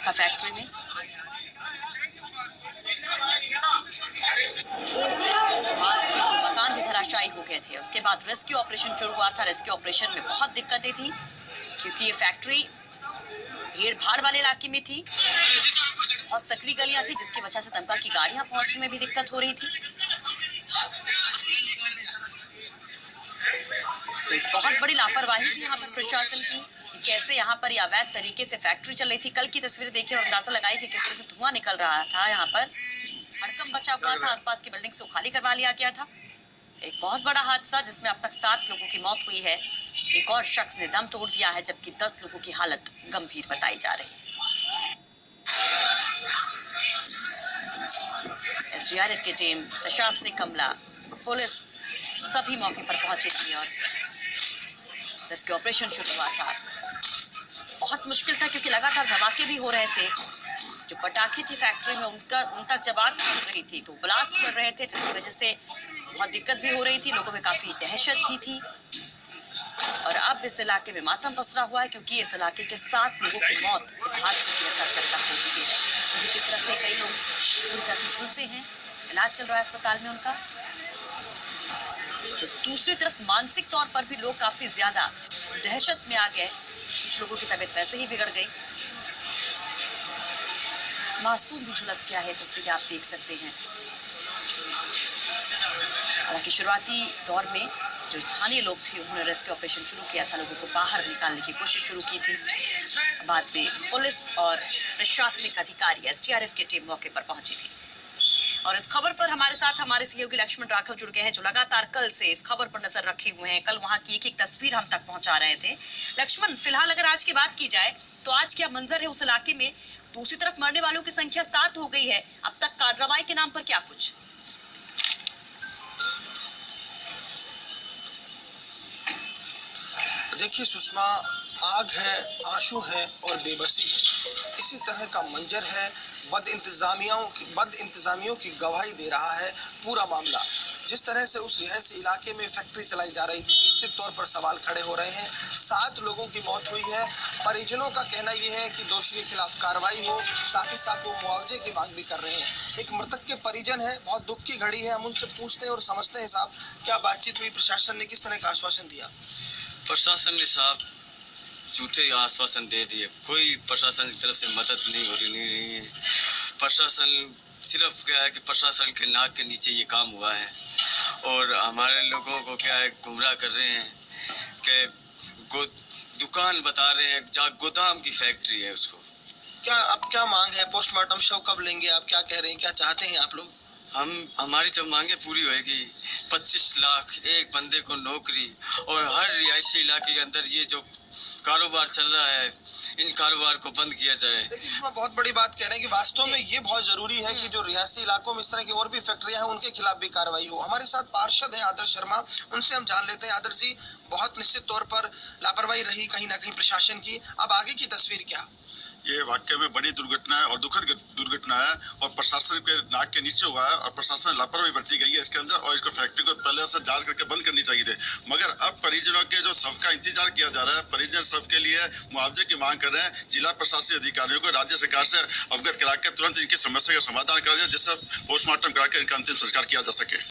था फैक्ट्री में। आस के 2 मकान भी धराशायी हो गए थे। उसके बाद रेस्क्यू ऑपरेशन शुरू हुआ था। रेस्क्यू ऑपरेशन में बहुत दिक्कतें थी क्योंकि ये फैक्ट्री भीड़ भाड़ वाले इलाके में थी, बहुत सकरी गलियां थी, जिसकी वजह से दमकल की गाड़ियां पहुंचने में भी दिक्कत हो रही थी। तो एक बहुत बड़ी लापरवाही थी यहाँ पर प्रशासन की, कैसे यहाँ पर अवैध तरीके से फैक्ट्री चल रही थी। कल की तस्वीरें देखिए और अंदाजा लगाइए कि किस तरह से धुआं निकल रहा था। यहाँ पर हड़कंप बचा हुआ था, आसपास की बिल्डिंग को खाली करवा लिया गया था। एक बहुत बड़ा हादसा जिसमें अब तक 7 लोगों की मौत हुई है। एक और शख्स ने दम तोड़ दिया है, जबकि 10 लोगों की हालत गंभीर बताई जा रही है। एसडीआरएफ की टीम, प्रशासनिक अमला, पुलिस सभी मौके पर पहुंची थी और रेस्क्यू ऑपरेशन शुरू हुआ था। बहुत मुश्किल था क्योंकि लगातार धमाके भी हो रहे थे। जो पटाखे थी फैक्ट्री में उन तक जब आग पहुंच रही थी तो ब्लास्ट कर रहे थे, जिसकी वजह से बहुत दिक्कत भी हो रही थी। लोगों में काफी दहशत भी थी और अब इस इलाके में मातम पसरा हुआ है क्योंकि इस इलाके के 7 लोगों की मौत इस हादसे की वजह से अब तक हो चुकी है। क्योंकि किस तरह से कई लोग पूरी तरह से झुलसे हैं, इलाज चल रहा है अस्पताल में उनका। तो दूसरी तरफ मानसिक तौर पर भी लोग काफी ज्यादा दहशत में आ गए। कुछ लोगों की तबीयत वैसे ही बिगड़ गई। मासूम भी झुलस गया है, तस्वीरें आप देख सकते हैं। हालांकि शुरुआती दौर में जो स्थानीय लोग थे उन्होंने रेस्क्यू ऑपरेशन शुरू किया था, लोगों को बाहर निकालने की कोशिश शुरू की थी। बाद में पुलिस और प्रशासनिक अधिकारी, एसडीआरएफ की टीम मौके पर पहुंची थी। और इस खबर पर हमारे साथ हमारे सहयोगी लक्ष्मण राघव जुड़ गए हैं, जो लगातार कल से इस खबर पर नजर रखे हुए हैं। कल वहां की एक तस्वीर हम तक पहुंचा रहे थे। लक्ष्मण, फिलहाल अगर आज की बात की जाए तो आज क्या मंजर है उस इलाके में? दूसरी तरफ मरने वालों की संख्या 7 हो गई है। अब तक कार्रवाई के नाम पर क्या कुछ? देखिए सुषमा, आग है, आंसू है और बेबसी है। इसी तरह का मंजर है। बद इंतजामियों की गवाही दे रहा है पूरा मामला। जिस तरह से उस रिहायशी इलाके में फैक्ट्री चलाई जा रही थी, निश्चित तौर पर सवाल खड़े हो रहे हैं। 7 लोगों की मौत हुई है। परिजनों का कहना यह है कि दोषी के खिलाफ कार्रवाई हो, साथ ही साथ वो मुआवजे की मांग भी कर रहे हैं। एक मृतक के परिजन है, बहुत दुख की घड़ी है। हम उनसे पूछते हैं और समझते हैं साहब क्या बातचीत हुई, प्रशासन ने किस तरह का आश्वासन दिया? प्रशासन ने साहब झूठे आश्वासन दे दिए। कोई प्रशासन की तरफ से मदद नहीं हो रही है। प्रशासन सिर्फ क्या है कि प्रशासन के नाक के नीचे ये काम हुआ है और हमारे लोगों को क्या है गुमराह कर रहे हैं कि दुकान बता रहे हैं जहाँ गोदाम की फैक्ट्री है उसको। क्या मांग है? पोस्टमार्टम शव कब लेंगे? आप क्या कह रहे हैं, क्या चाहते हैं आप लोग? हमारी जब मांगे पूरी होएगी 25 लाख, एक बंदे को नौकरी और हर रिहायशी इलाके के अंदर ये जो कारोबार चल रहा है इन कारोबार को बंद किया जाए। लेकिन बहुत बड़ी बात कह रहे हैं कि वास्तव में ये बहुत जरूरी है कि जो रिहायशी इलाकों में इस तरह की और भी फैक्ट्रियां हैं उनके खिलाफ भी कार्रवाई हो। हमारे साथ पार्षद है आदर्श शर्मा, उनसे हम जान लेते हैं। आदर्श जी, बहुत निश्चित तौर पर लापरवाही रही कहीं ना कहीं प्रशासन की, अब आगे की तस्वीर क्या? ये वाकई में बड़ी दुर्घटना है और दुखद दुर्घटना है और प्रशासन के नाक के नीचे हुआ है और प्रशासन लापरवाही बरती गई है इसके अंदर और इसको फैक्ट्री को पहले से जांच करके बंद करनी चाहिए थे। मगर अब परिजनों के जो शव का इंतजार किया जा रहा है, परिजन शव के लिए मुआवजे की मांग कर रहे हैं। जिला प्रशासनिक अधिकारियों को राज्य सरकार से अवगत करा के तुरंत इनकी समस्या का समाधान करा जाए, जिससे पोस्टमार्टम करा के इनका अंतिम संस्कार किया जा सके।